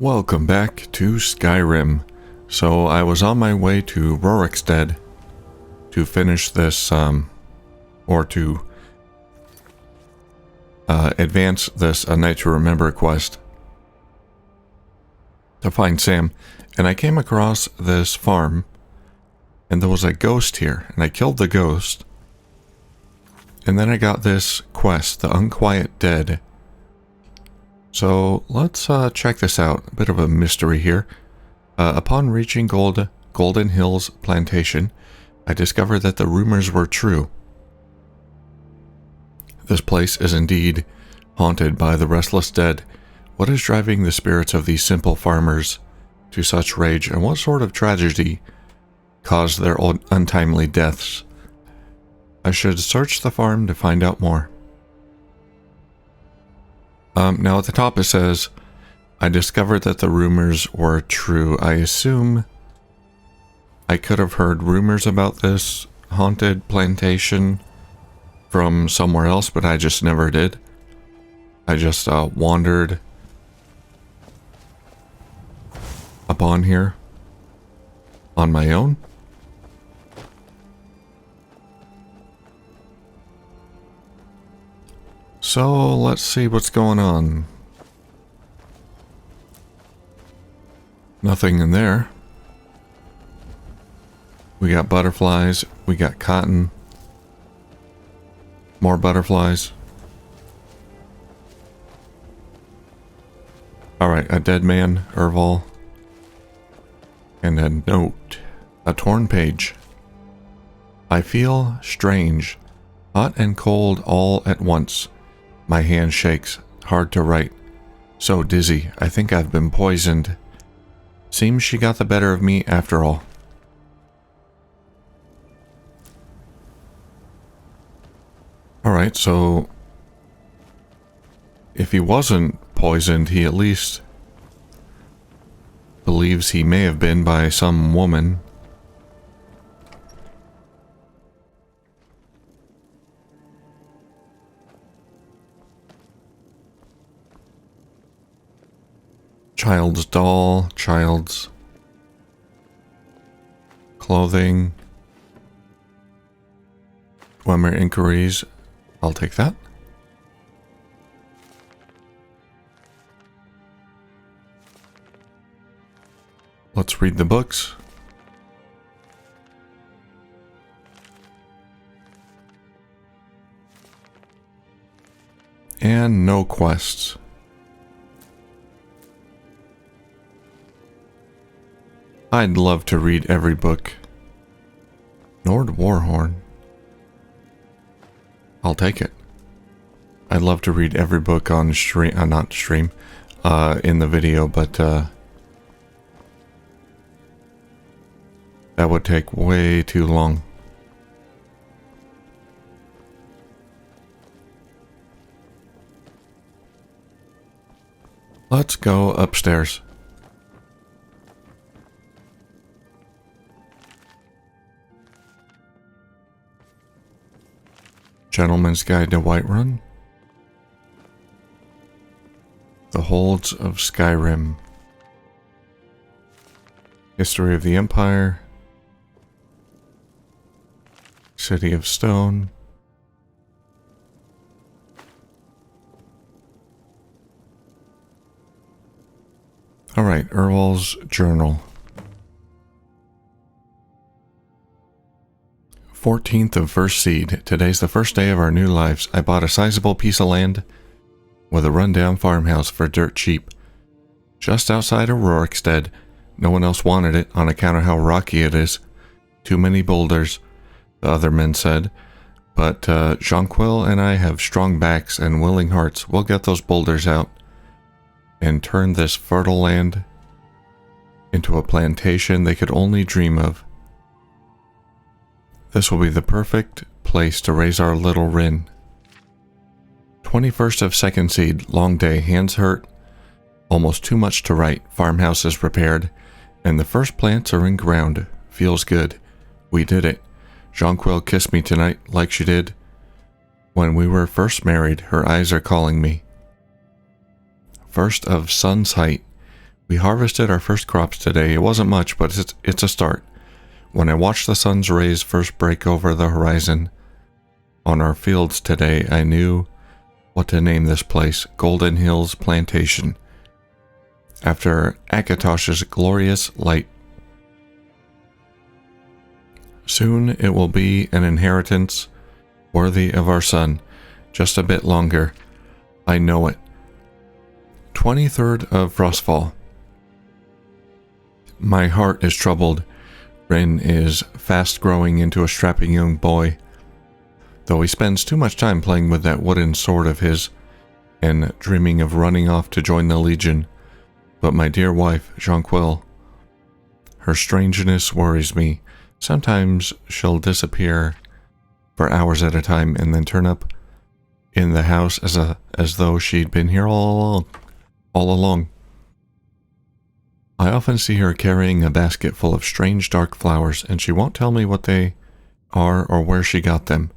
Welcome back to Skyrim. So I was on my way to Rorikstead to finish this, or to advance this A Night to Remember quest to find Sam, and I came across this farm, and there was a ghost here, and I killed the ghost, and then I got this quest, the Unquiet Dead. So let's check this out. A bit of a mystery here. Upon reaching Golden Hills Plantation, I discovered that the rumors were true. This place is indeed haunted by the restless dead. What is driving the spirits of these simple farmers to such rage, and what sort of tragedy caused their untimely deaths? I should search the farm to find out more. Now at the top it says, I discovered that the rumors were true. I assume I could have heard rumors about this haunted plantation from somewhere else, but I just never did. I just wandered upon here on my own. So let's see what's going on. Nothing in there. We got butterflies, we got cotton, more butterflies. Alright, a dead man, Erval. And a note. A torn page. I feel strange, hot and cold all at once. My hand shakes, hard to write. So dizzy, I think I've been poisoned. Seems she got the better of me after all. Alright, so if he wasn't poisoned, he at least believes he may have been by some woman. Child's doll, child's clothing, Wemmer inquiries. I'll take that. Let's read the books. And no quests. I'd love to read every book. Nord Warhorn. I'll take it. I'd love to read every book on stream, not stream, in the video, but that would take way too long. Let's go upstairs. Gentleman's Guide to Whiterun. The Holds of Skyrim. History of the Empire. City of Stone. Alright, Erval's journal. 14th of First Seed. Today's the first day of our new lives. I bought a sizable piece of land with a rundown farmhouse for dirt cheap. Just outside of Rorikstead. No one else wanted it on account of how rocky it is. Too many boulders, the other men said. But Jonquil and I have strong backs and willing hearts. We'll get those boulders out and turn this fertile land into a plantation they could only dream of. This will be the perfect place to raise our little Rin. 21st of Second Seed, long day, hands hurt, almost too much to write, farmhouse is prepared, and the first plants are in ground. Feels good. We did it. Jonquil kissed me tonight like she did when we were first married. Her eyes are calling me. First of Sun's Height, We harvested our first crops today. It wasn't much, but it's a start. When I watched the sun's rays first break over the horizon on our fields today, I knew what to name this place, Golden Hills Plantation, after Akatosh's glorious light. Soon it will be an inheritance worthy of our son. Just a bit longer. I know it. 23rd of Frostfall. My heart is troubled. Rin is fast growing into a strapping young boy, though he spends too much time playing with that wooden sword of his and dreaming of running off to join the Legion. But my dear wife, Jonquil, her strangeness worries me. Sometimes she'll disappear for hours at a time and then turn up in the house as though she'd been here all along. I often see her carrying a basket full of strange dark flowers, and she won't tell me what they are or where she got them.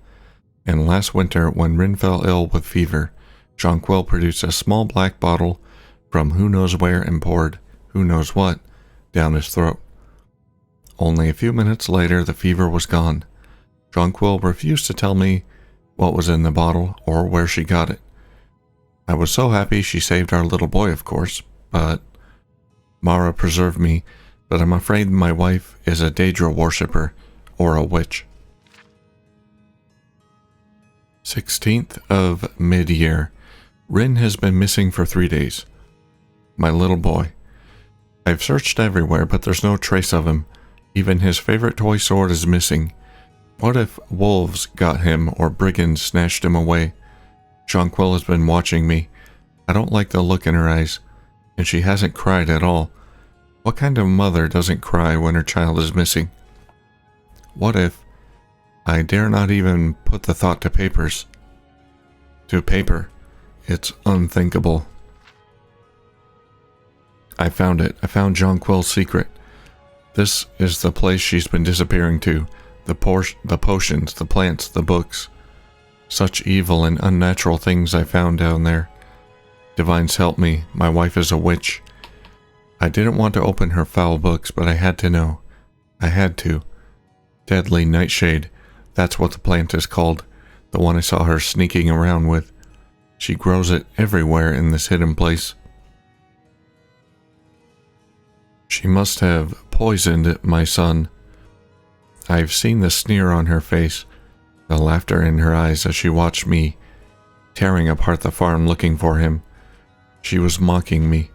And last winter, when Rin fell ill with fever, Jonquil produced a small black bottle from who knows where and poured who knows what down his throat. Only a few minutes later, the fever was gone. Jonquil refused to tell me what was in the bottle or where she got it. I was so happy she saved our little boy, of course, but Mara preserved me, but I'm afraid my wife is a Daedra worshipper or a witch. 16th of mid-year. Rin has been missing for 3 days. My little boy. I've searched everywhere, but there's no trace of him. Even his favorite toy sword is missing. What if wolves got him or brigands snatched him away? Jonquil has been watching me. I don't like the look in her eyes, and she hasn't cried at all. What kind of mother doesn't cry when her child is missing? What if I dare not even put the thought to paper? It's unthinkable. I found it. I found Jonquil's secret. This is the place she's been disappearing to. The potions, the plants, the books. Such evil and unnatural things I found down there. Divines help me. My wife is a witch. I didn't want to open her foul books, but I had to know. I had to. Deadly nightshade. That's what the plant is called. The one I saw her sneaking around with. She grows it everywhere in this hidden place. She must have poisoned my son. I've seen the sneer on her face, the laughter in her eyes as she watched me tearing apart the farm looking for him. She was mocking me.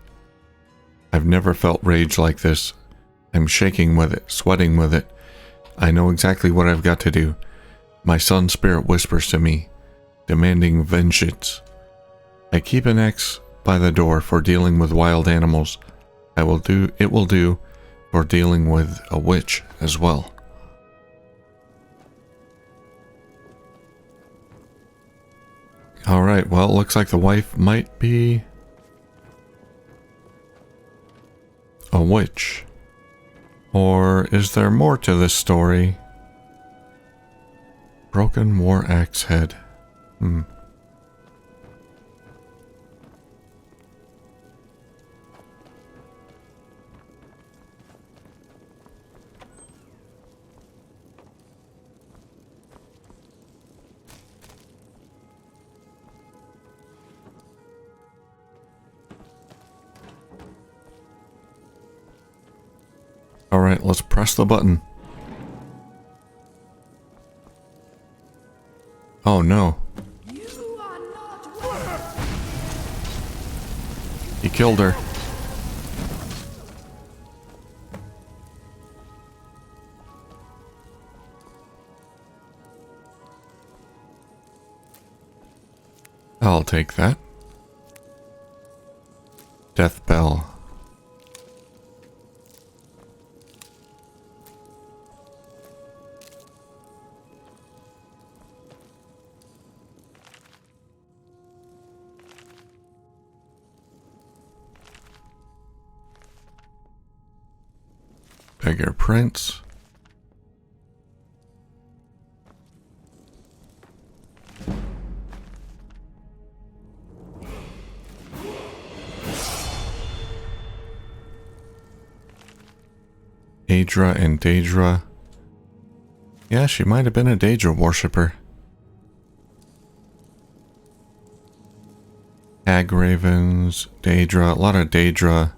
I've never felt rage like this. I'm shaking with it, sweating with it. I know exactly what I've got to do. My son's spirit whispers to me, demanding vengeance. I keep an axe by the door for dealing with wild animals. It will do for dealing with a witch as well. Alright, well, it looks like the wife might be a witch. Or is there more to this story? Broken war axe head. Alright, let's press the button. Oh no. He killed her. I'll take that. Death bell. Beggar prince. Aedra and Daedra. Yeah, she might have been a Daedra worshipper. Hag Ravens, Daedra, a lot of Daedra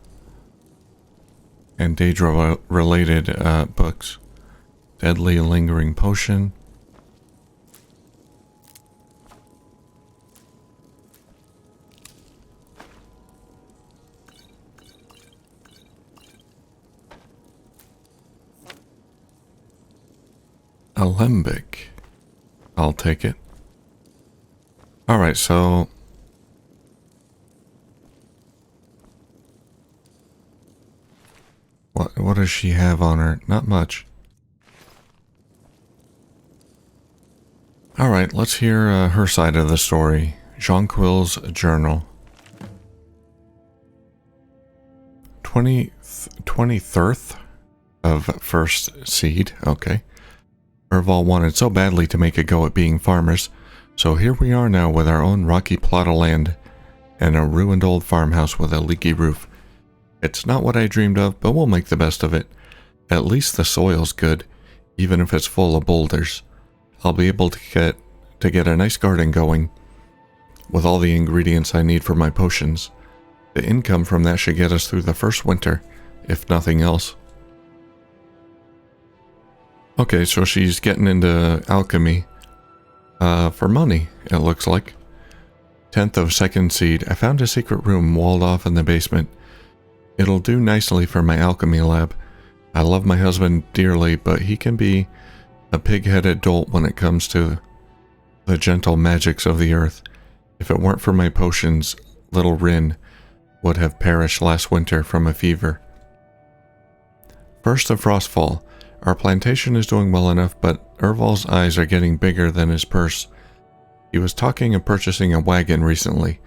and Daedra related books. Deadly Lingering Potion. Alembic. I'll take it. Alright, so what does she have on her? Not much. Alright, let's hear her side of the story. Jonquil's journal. 23rd of first seed. Okay. Urval wanted so badly to make a go at being farmers, so here we are now with our own rocky plot of land and a ruined old farmhouse with a leaky roof. It's not what I dreamed of, but we'll make the best of it. At least the soil's good, even if it's full of boulders. I'll be able to get a nice garden going with all the ingredients I need for my potions. The income from that should get us through the first winter, if nothing else. Okay, so she's getting into alchemy for money, it looks like. 10th of second seed. I found a secret room walled off in the basement. It'll do nicely for my alchemy lab. I love my husband dearly, but he can be a pig-headed dolt when it comes to the gentle magics of the earth. If it weren't for my potions, little Rin would have perished last winter from a fever. First of Frostfall. Our plantation is doing well enough, but Urval's eyes are getting bigger than his purse. He was talking of purchasing a wagon recently.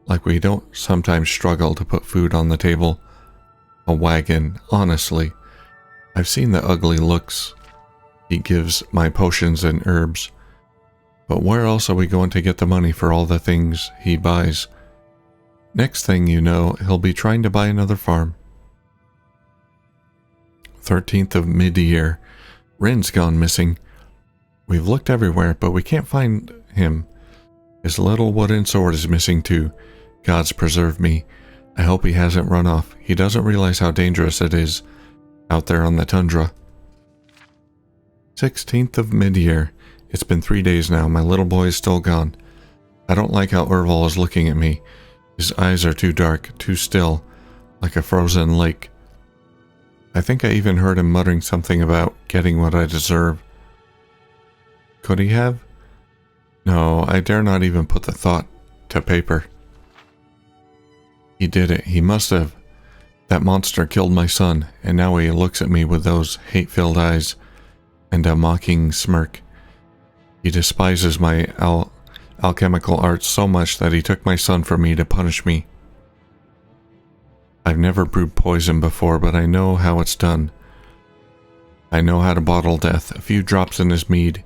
Like we don't sometimes struggle to put food on the table. A wagon, honestly. I've seen the ugly looks he gives my potions and herbs. But where else are we going to get the money for all the things he buys? Next thing you know, he'll be trying to buy another farm. 13th of mid-year. Rin's gone missing. We've looked everywhere, but we can't find him. His little wooden sword is missing too. Gods preserve me. I hope he hasn't run off. He doesn't realize how dangerous it is out there on the tundra. 16th of mid-year. It's been 3 days now. My little boy is still gone. I don't like how Urval is looking at me. His eyes are too dark, too still, like a frozen lake. I think I even heard him muttering something about getting what I deserve. Could he have? No, I dare not even put the thought to paper. He did it. He must have. That monster killed my son, and now he looks at me with those hate-filled eyes and a mocking smirk. He despises my alchemical arts so much that he took my son from me to punish me. I've never brewed poison before, but I know how it's done. I know how to bottle death. A few drops in his mead,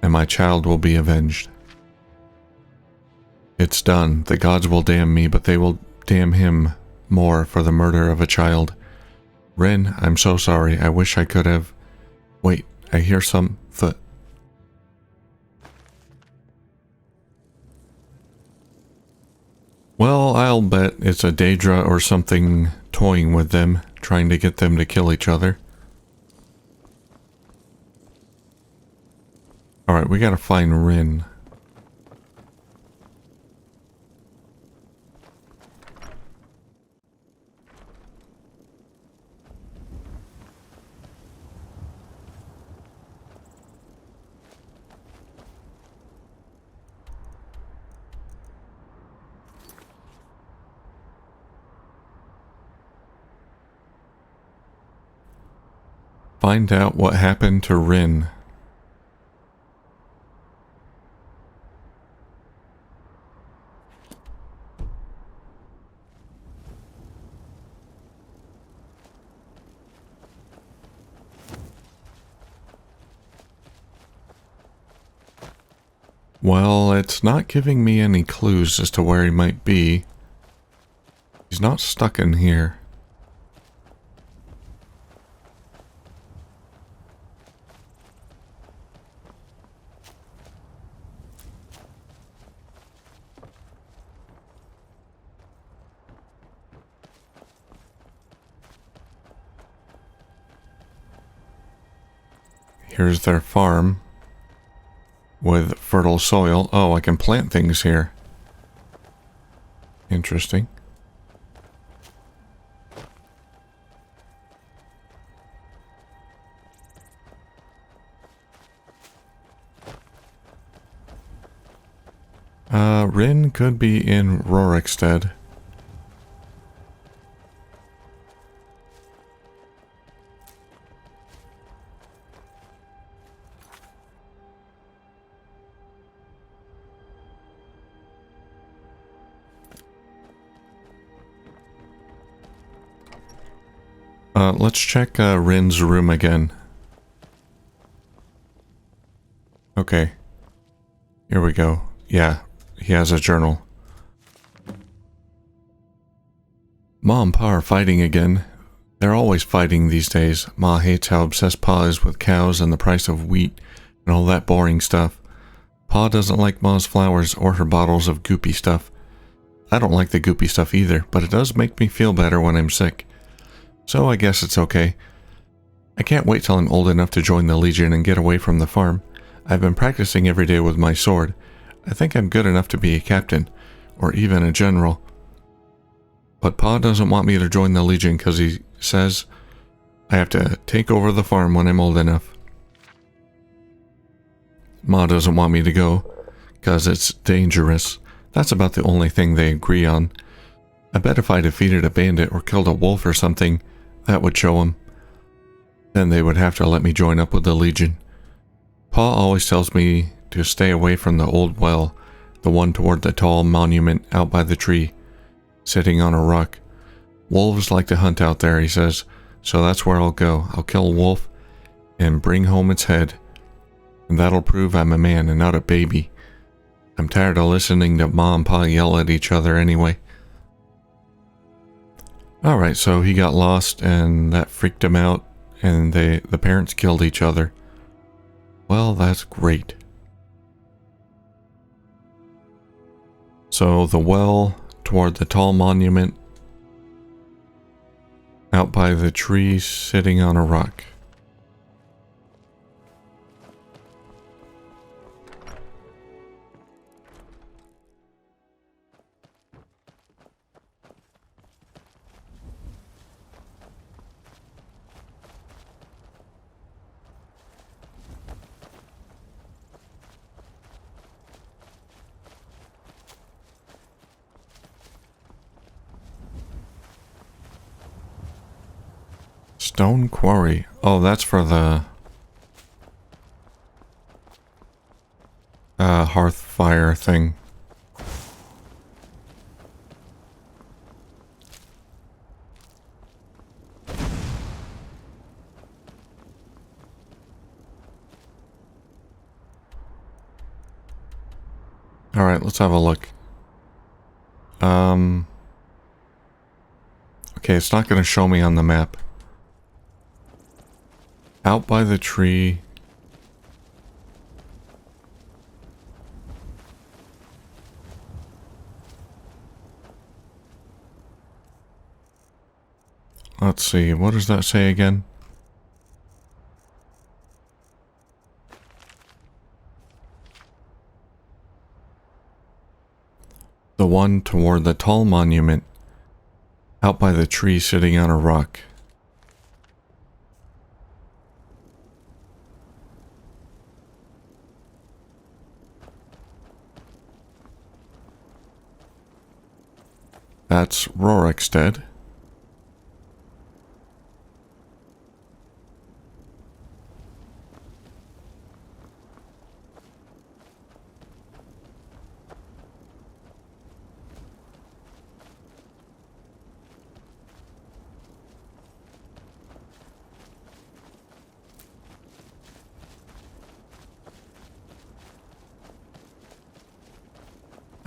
and my child will be avenged. It's done. The gods will damn me, but they will damn him more for the murder of a child. Rin, I'm so sorry. I wish I could have... Wait, I hear some foot. Well, I'll bet it's a Daedra or something toying with them, trying to get them to kill each other. Alright, we gotta find Rin. Find out what happened to Rin. Well, it's not giving me any clues as to where he might be. He's not stuck in here. Here's their farm with fertile soil. Oh, I can plant things here. Interesting. Rin could be in Rorikstead. Let's check Rin's room again. Okay. Here we go. Yeah, he has a journal. Ma and Pa are fighting again. They're always fighting these days. Ma hates how obsessed Pa is with cows and the price of wheat and all that boring stuff. Pa doesn't like Ma's flowers or her bottles of goopy stuff. I don't like the goopy stuff either, but it does make me feel better when I'm sick. So I guess it's okay. I can't wait till I'm old enough to join the Legion and get away from the farm. I've been practicing every day with my sword. I think I'm good enough to be a captain, or even a general. But Pa doesn't want me to join the Legion because he says I have to take over the farm when I'm old enough. Ma doesn't want me to go because it's dangerous. That's about the only thing they agree on. I bet if I defeated a bandit or killed a wolf or something, that would show them. Then they would have to let me join up with the Legion. Pa always tells me to stay away from the old well, the one toward the tall monument out by the tree, sitting on a rock. Wolves like to hunt out there, he says, so that's where I'll go. I'll kill a wolf and bring home its head, and that'll prove I'm a man and not a baby. I'm tired of listening to Ma and Pa yell at each other anyway. Alright, so he got lost and that freaked him out, and the parents killed each other. Well, that's great. So the well toward the tall monument, out by the tree sitting on a rock. Stone quarry. Oh, that's for the hearth fire thing. Alright, let's have a look. Okay, it's not going to show me on the map. Out by the tree. Let's see, what does that say again? The one toward the tall monument, out by the tree sitting on a rock. That's Rorikstead.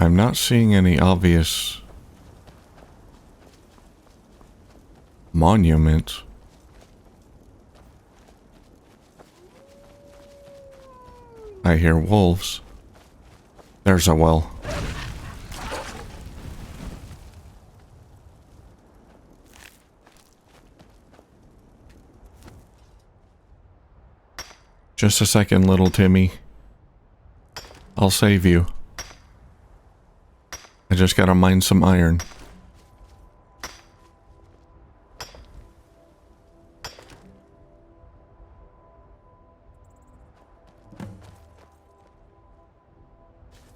I'm not seeing any obvious monuments. I hear wolves. There's a well. Just a second, little Timmy. I'll save you. I just gotta mine some iron.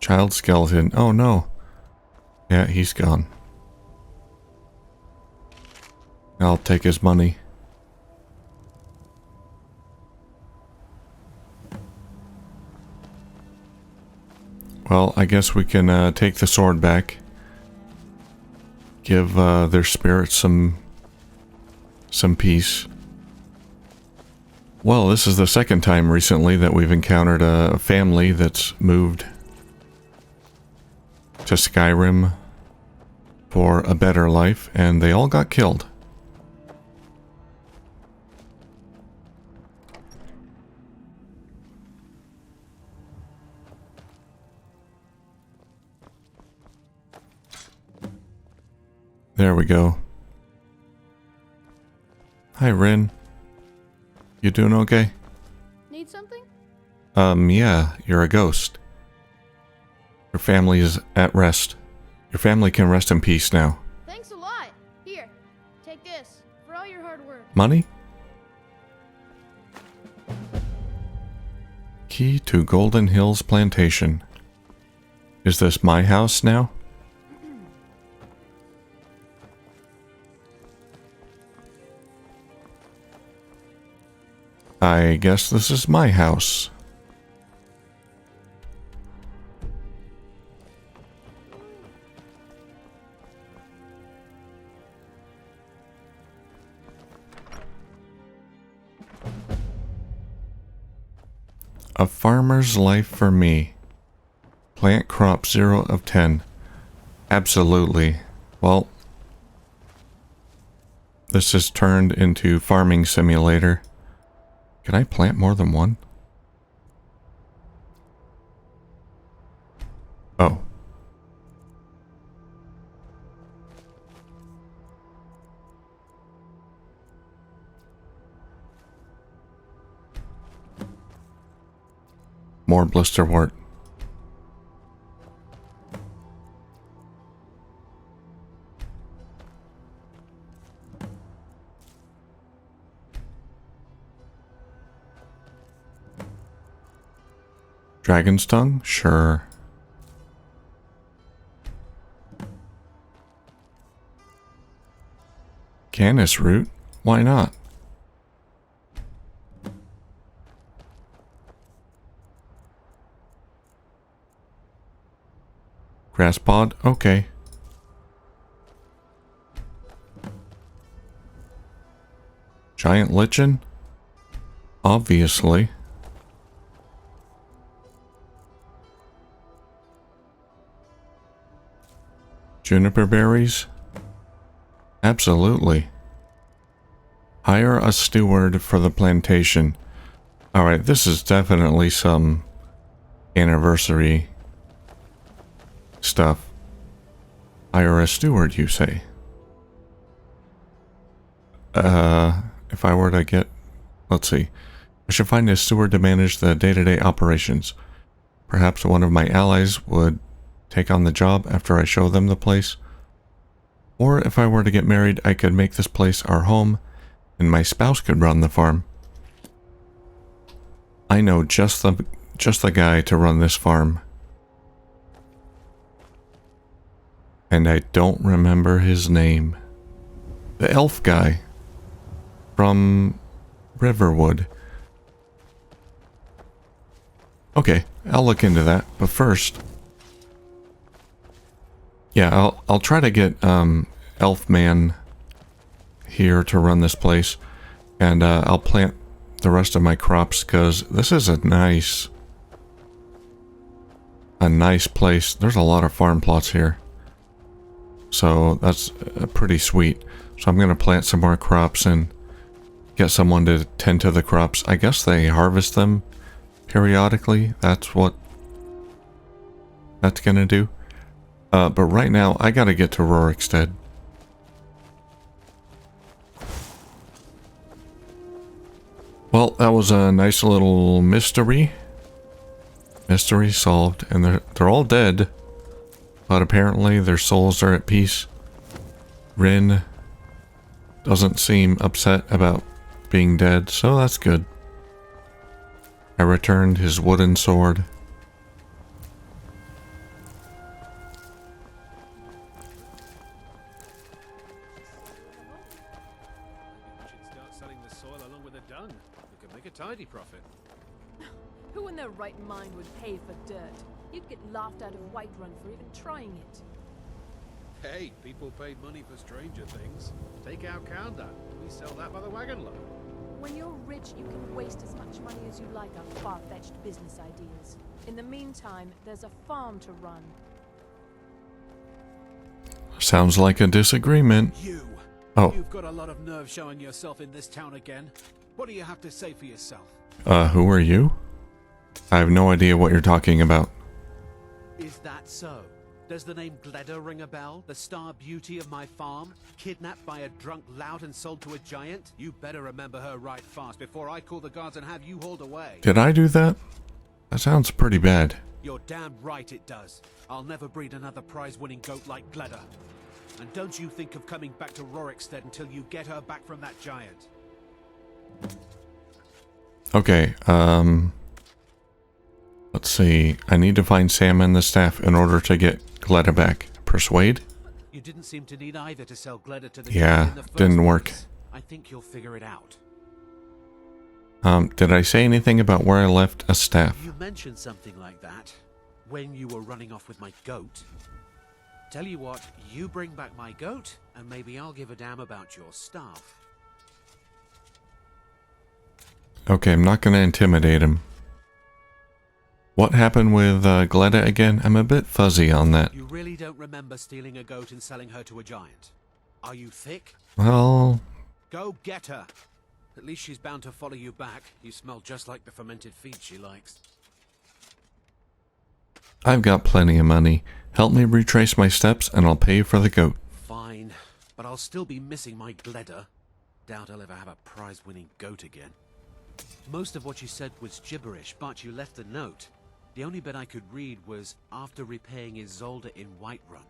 Child skeleton. Oh no. Yeah, he's gone. I'll take his money. Well, I guess we can take the sword back. Give their spirits some peace. Well, this is the second time recently that we've encountered a family that's moved to Skyrim for a better life, and they all got killed. There we go. Hi, Rin. You doing okay? Need something? Yeah, you're a ghost. Your family is at rest. Your family can rest in peace now. Thanks a lot. Here, take this for all your hard work. Money? Key to Golden Hills Plantation. Is this my house now? I guess this is my house. A farmer's life for me. Plant crop 0 of 10. Absolutely. Well, this is turned into farming simulator. Can I plant more than one? Oh. More blisterwort. Dragon's tongue? Sure. Canis root? Why not? Grass pod? Okay. Giant lichen? Obviously. Juniper berries? Absolutely. Hire a steward for the plantation. Alright, this is definitely some anniversary stuff. Hire a steward, you say? If I were to get... Let's see. I should find a steward to manage the day-to-day operations. Perhaps one of my allies would take on the job after I show them the place. Or if I were to get married, I could make this place our home, and my spouse could run the farm. I know just the guy to run this farm. And I don't remember his name. The elf guy from Riverwood. Okay, I'll look into that, but first... Yeah, I'll try to get Elfman here to run this place, and I'll plant the rest of my crops because this is a nice place. There's a lot of farm plots here, so that's pretty sweet. So I'm gonna plant some more crops and get someone to tend to the crops. I guess they harvest them periodically. That's what that's gonna do. But right now, I gotta get to Rorikstead. Well, that was a nice little mystery. Mystery solved, and they're all dead, but apparently their souls are at peace. Rin doesn't seem upset about being dead, so that's good. I returned his wooden sword. We should start selling the soil along with the dung. We could make a tidy profit. Who in their right mind would pay for dirt? You'd get laughed out of Whiterun for even trying it. Hey, people paid money for stranger things. Take our Kanda. We sell that by the wagon load. When you're rich, you can waste as much money as you like on far-fetched business ideas. In the meantime, there's a farm to run. Sounds like a disagreement. You! Oh. You've got a lot of nerve showing yourself in this town again. What do you have to say for yourself? Who are you? I have no idea what you're talking about. Is that so? Does the name Gleda ring a bell? The star beauty of my farm? Kidnapped by a drunk lout and sold to a giant? You better remember her right fast before I call the guards and have you hauled away. Did I do that? That sounds pretty bad. You're damn right it does. I'll never breed another prize-winning goat like Gleda. And don't you think of coming back to Rorikstead until you get her back from that giant. Okay, let's see. I need to find Sam and the staff in order to get Gleda back. Persuade? You didn't seem to need either to sell Gleda to the Yeah, giant in the first didn't work. place. I think you'll figure it out. Did I say anything about where I left a staff? You mentioned something like that when you were running off with my goat. Tell you what, you bring back my goat, and maybe I'll give a damn about your staff. Okay, I'm not gonna intimidate him. What happened with Gleda again? I'm a bit fuzzy on that. You really don't remember stealing a goat and selling her to a giant? Are you thick? Well, Go get her. At least she's bound to follow you back. You smell just like the fermented feed she likes. I've got plenty of money. Help me retrace my steps and I'll pay you for the goat. Fine, but I'll still be missing my Gleda. Doubt I'll ever have a prize-winning goat again. Most of what you said was gibberish, but you left a note. The only bit I could read was after repaying Isolde in Whiterun.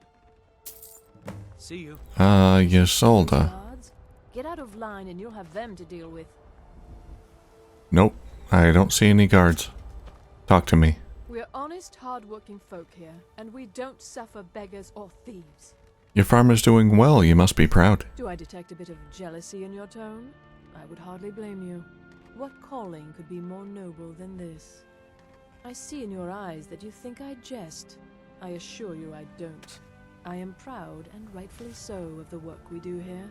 See you. Isolde. Guards, get out of line and you'll have them to deal with. Nope, I don't see any guards. Talk to me. We're honest, hard-working folk here, and we don't suffer beggars or thieves. Your farm is doing well, you must be proud. Do I detect a bit of jealousy in your tone? I would hardly blame you. What calling could be more noble than this? I see in your eyes that you think I jest. I assure you I don't. I am proud, and rightfully so, of the work we do here.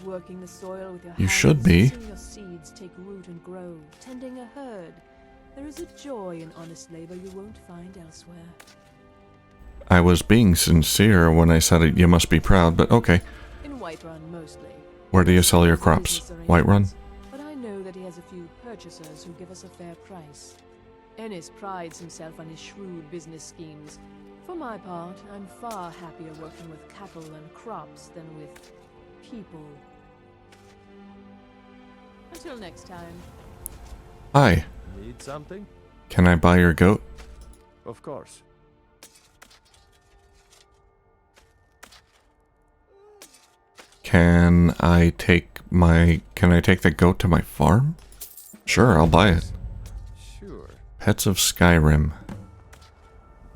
Working the soil with your hands, You should be. seeing your seeds take root and grow, tending a herd. There is a joy in honest labor you won't find elsewhere. I was being sincere when I said it, you must be proud, but okay. In Whiterun, mostly. Where do you sell your crops? Whiterun? But I know that he has a few purchasers who give us a fair price. Ennis prides himself on his shrewd business schemes. For my part, I'm far happier working with cattle and crops than with people. Until next time. Hi, Need something? can I buy your goat? Of course. Can I take the goat to my farm? Sure, I'll buy it. Sure. Pets of Skyrim.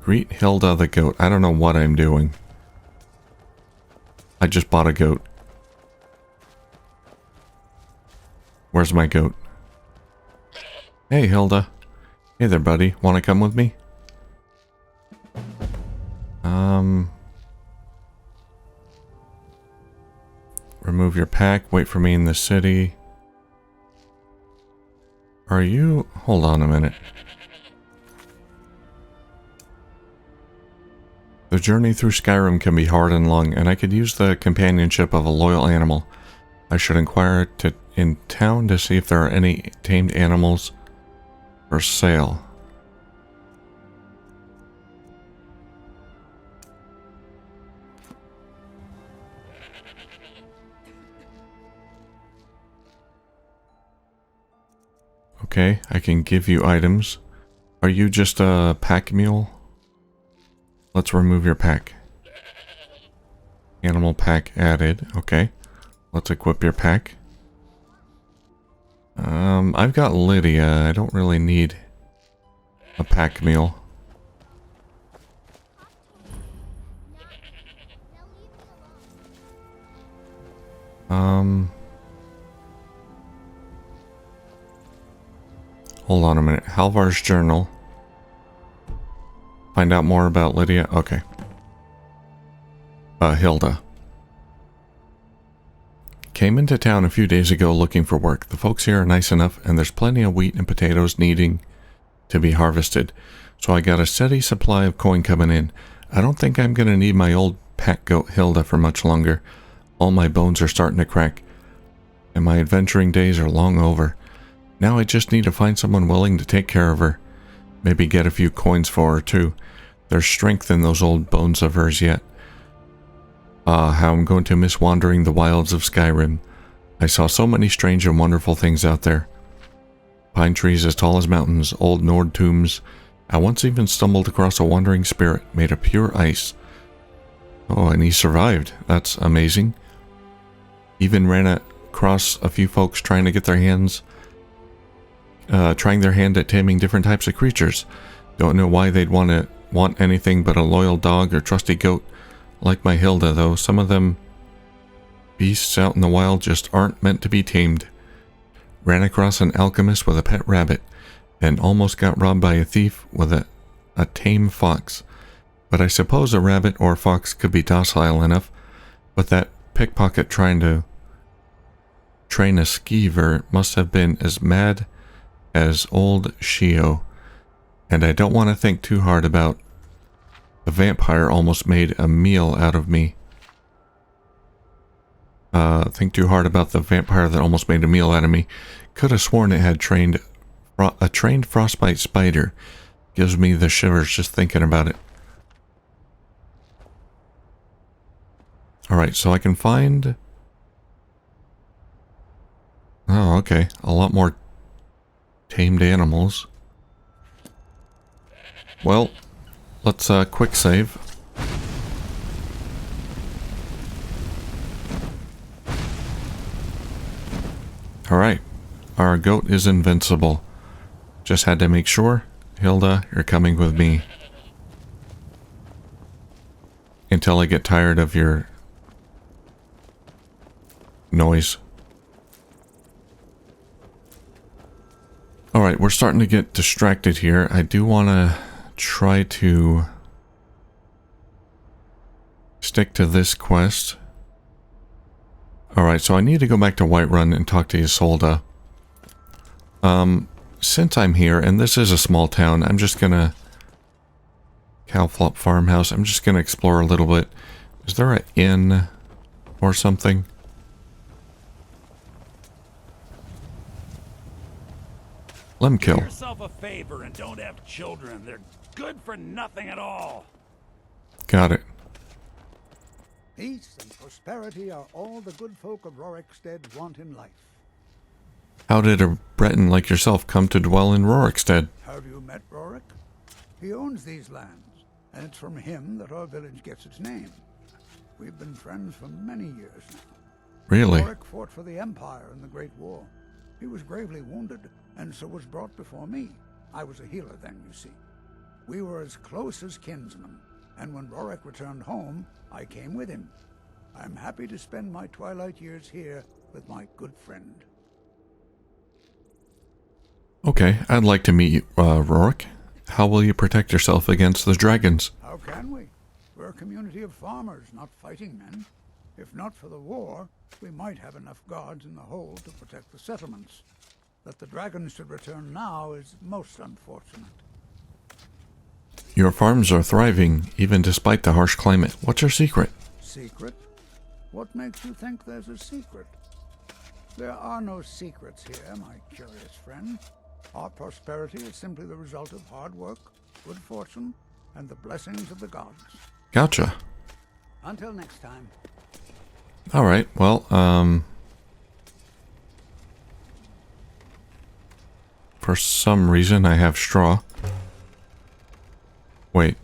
Greet Hilda the goat. I don't know what I'm doing. I just bought a goat. Where's my goat? Hey, Hilda. Hey there, buddy. Want to come with me? Remove your pack. Wait for me in the city. Are you... Hold on a minute. The journey through Skyrim can be hard and long, and I could use the companionship of a loyal animal. I should inquire in town to see if there are any tamed animals for sale. Okay, I can give you items. Are you just a pack mule? Let's remove your pack. Animal pack added. Okay. Let's equip your pack. I've got Lydia. I don't really need a pack mule. Hold on a minute. Halvar's journal. Find out more about Lydia. Okay. Hilda. Came into town a few days ago looking for work. The folks here are nice enough, and there's plenty of wheat and potatoes needing to be harvested. So I got a steady supply of coin coming in. I don't think I'm going to need my old pack goat Hilda for much longer. All my bones are starting to crack, and my adventuring days are long over. Now I just need to find someone willing to take care of her. Maybe get a few coins for her too. There's strength in those old bones of hers yet. How I'm going to miss wandering the wilds of Skyrim. I saw so many strange and wonderful things out there. Pine trees as tall as mountains, old Nord tombs. I once even stumbled across a wandering spirit made of pure ice. Oh, and he survived. That's amazing. Even ran across a few folks trying to get their hands, trying their hand at taming different types of creatures. Don't know why they'd want anything but a loyal dog or trusty goat. Like my Hilda, though, some of them beasts out in the wild just aren't meant to be tamed. Ran across an alchemist with a pet rabbit, and almost got robbed by a thief with a tame fox. But I suppose a rabbit or fox could be docile enough, but that pickpocket trying to train a skeever must have been as mad as old Shio. And I don't want to think too hard about the vampire almost made a meal out of me. Think too hard about the vampire that almost made a meal out of me. Could have sworn it had a trained frostbite spider. Gives me the shivers just thinking about it. Alright, so I can find... Oh, okay. A lot more tamed animals. Well, let's quick save. Alright, our goat is invincible. Just had to make sure. Hilda, you're coming with me. Until I get tired of your noise. Alright, we're starting to get distracted here. I do want to try to stick to this quest. Alright, so I need to go back to Whiterun and talk to Isolde. Since I'm here, and this is a small town, I'm just gonna... Cowflop farmhouse, I'm just gonna explore a little bit. Is there an inn or something? Lemkill. Do yourself a favor and don't have children. They're good for nothing at all. Got it. Peace and prosperity are all the good folk of Rorikstead want in life. How did a Breton like yourself come to dwell in Rorikstead? Have you met Rorik? He owns these lands, and it's from him that our village gets its name. We've been friends for many years now. Really? Rorik fought for the Empire in the Great War. He was gravely wounded, and so was brought before me. I was a healer then, you see. We were as close as kinsmen, and when Rorik returned home, I came with him. I'm happy to spend my twilight years here with my good friend. Okay, I'd like to meet you, Rorik. How will you protect yourself against the dragons? How can we? We're a community of farmers, not fighting men. If not for the war, we might have enough guards in the hold to protect the settlements. That the dragons should return now is most unfortunate. Your farms are thriving, even despite the harsh climate. What's your secret? Secret? What makes you think there's a secret? There are no secrets here, my curious friend. Our prosperity is simply the result of hard work, good fortune, and the blessings of the gods. Gotcha. Until next time. Alright, well, For some reason, I have straw. Wait.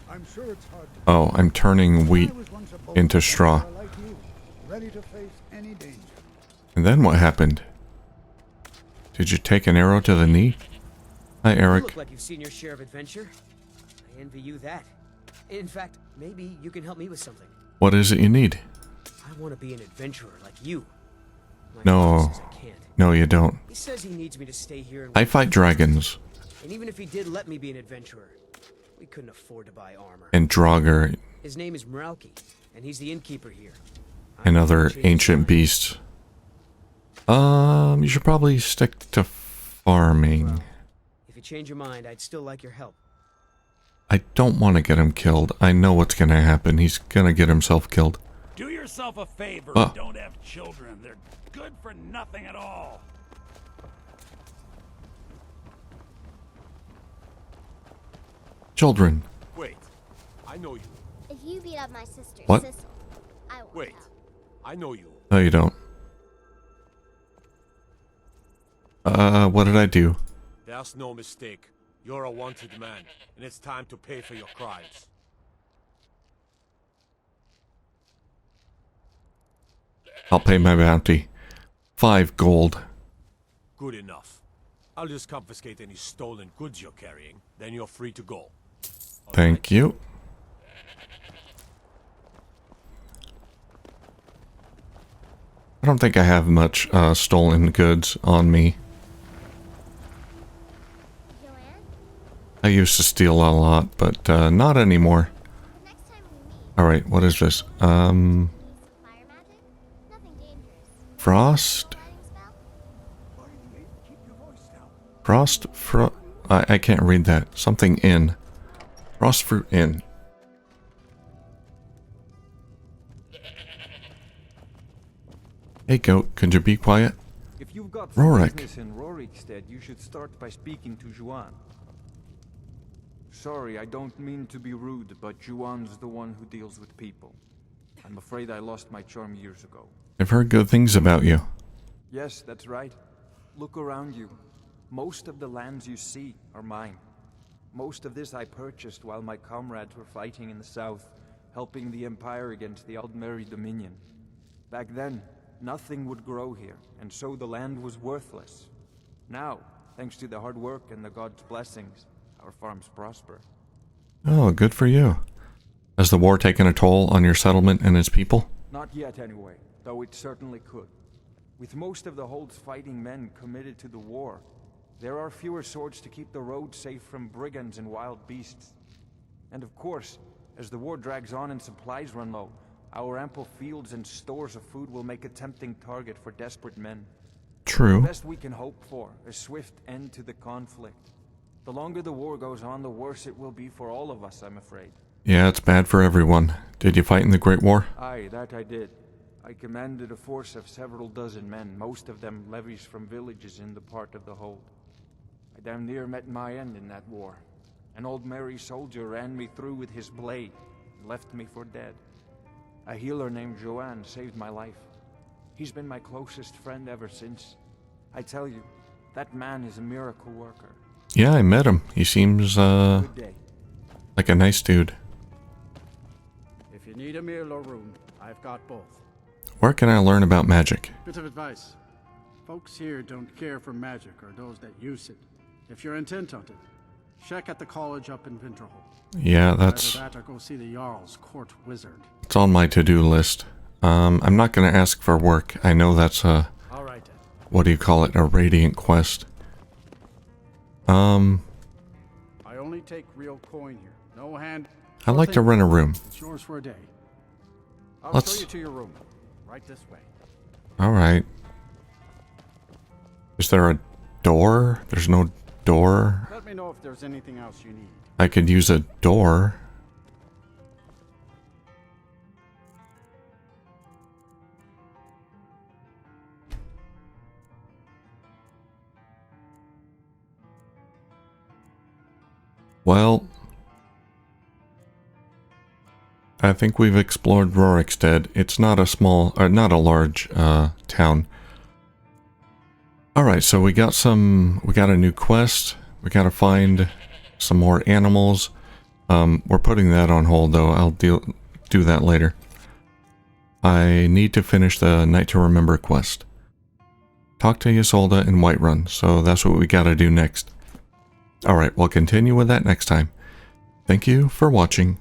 I'm sure it's hard to Oh, I'm turning wheat I was once a bold into straw. adventurer like you, ready to face any danger. And then what happened? Did you take an arrow to the knee? Hi, You Eric. look like you've seen your share of adventure. I envy you that. In fact, maybe you can help me with something. What is it you need? I want to be an adventurer like you. My No. father says I can't. No, you don't. He says he needs me to stay here and I fight dragons. And even if he did let me be an adventurer, we couldn't afford to buy armor. And Draugr His name is Meralki, and he's the innkeeper here. and I'm other gonna change his ancient mind. beasts. You should probably stick to farming. Well, if you change your mind, I'd still like your help. I don't want to get him killed. I know what's gonna happen. He's gonna get himself killed. Do yourself a favor Oh. and don't have children. They're good for nothing at all. Children. Wait. I know you. If you beat up my sister, What? Sissel, I won't Wait. help. I know you. No, you don't. What did I do? There's no mistake. You're a wanted man, and it's time to pay for your crimes. I'll pay my bounty. 5 gold. Good enough. I'll just confiscate any stolen goods you're carrying, then you're free to go. Thank you. I don't think I have much stolen goods on me. Joanne, I used to steal a lot, but not anymore. the next time we meet, Alright, what is this? need some fire magic? Nothing dangerous. Frost? Lighting spell? I can't read that. Something in. Frost fruit in. Hey goat, could you be quiet? If you've got Rorik. business in Rorikstead, you should start by speaking to Juan. Sorry, I don't mean to be rude, but Juan's the one who deals with people. I'm afraid I lost my charm years ago. I've heard good things about you. Yes, that's right. Look around you. Most of the lands you see are mine. Most of this I purchased while my comrades were fighting in the south, helping the Empire against the Aldmeri Dominion. Back then, nothing would grow here, and so the land was worthless. Now, thanks to the hard work and the gods' blessings, our farms prosper. Oh, good for you. Has the war taken a toll on your settlement and its people? Not yet, anyway, though it certainly could. With most of the Hold's fighting men committed to the war, there are fewer swords to keep the road safe from brigands and wild beasts. And of course, as the war drags on and supplies run low, our ample fields and stores of food will make a tempting target for desperate men. The True. best we can hope for, a swift end to the conflict. The longer the war goes on, the worse it will be for all of us, I'm afraid. Yeah, it's bad for everyone. Did you fight in the Great War? Aye, that I did. I commanded a force of several dozen men, most of them levies from villages in the part of the Hold. I damn near met my end in that war. An old merry soldier ran me through with his blade and left me for dead. A healer named Joanne saved my life. He's been my closest friend ever since. I tell you, that man is a miracle worker. Yeah, I met him. He seems, Good day. like a nice dude. If you need a meal or room, I've got both. Where can I learn about magic? Bit of advice. Folks here don't care for magic or those that use it. If you're intent on it, check at the college up in Winterhold. Yeah, that's Either that or go see the Jarl's court wizard. it's on my to-do list. I'm not gonna ask for work. I know that's a, All right then. what do you call it, a radiant quest. I only take real coin here. No hand. I'd like to rent a room. It's yours for a day. I'll Let's- show you to your room. Right this way. Alright. Is there a door? There's no door. Let me know if there's anything else you need. I could use a door. Well, I think we've explored Rorikstead. It's not a small, or not a large, town. Alright, so we got a new quest. We gotta find some more animals. We're putting that on hold though. I'll do that later. I need to finish the Night to Remember quest. Talk to Ysolda in Whiterun, so that's what we gotta do next. Alright, we'll continue with that next time. Thank you for watching.